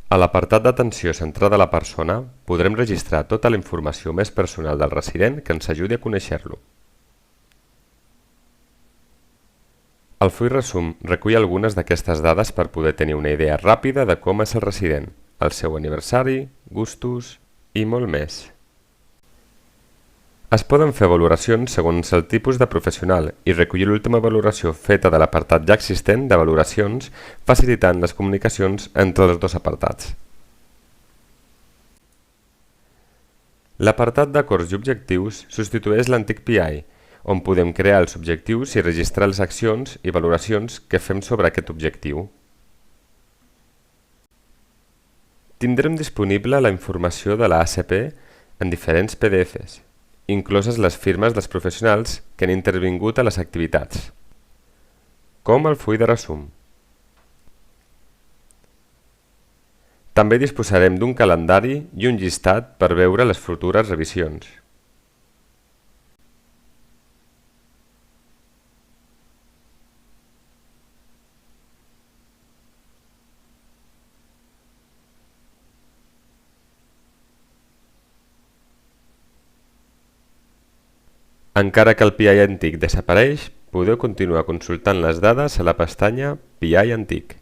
A l'apartat d'atenció centrada a la persona, podrem registrar tota la informació més personal del resident que ens ajudi a conèixer-lo. El full resum recull algunes d'aquestes dades per poder tenir una idea ràpida de com és el resident, el seu aniversari, gustos i molt més. Es poden fer valoracions segons el tipus de professional i recollir l'última valoració feta de l'apartat ja existent de valoracions, facilitant les comunicacions entre els dos apartats. L'apartat d'acords i objectius substitueix l'antic PI, on podem crear els objectius i registrar les accions i valoracions que fem sobre aquest objectiu. Tindrem disponible la informació de la ACP en diferents PDFs, incloses les firmes dels professionals que han intervingut a les activitats, com el full de resum. També disposarem d'un calendari i un llistat per veure les futures revisions. Encara que el PI antic desapareix, podeu continuar consultant les dades a la pestanya PI antic.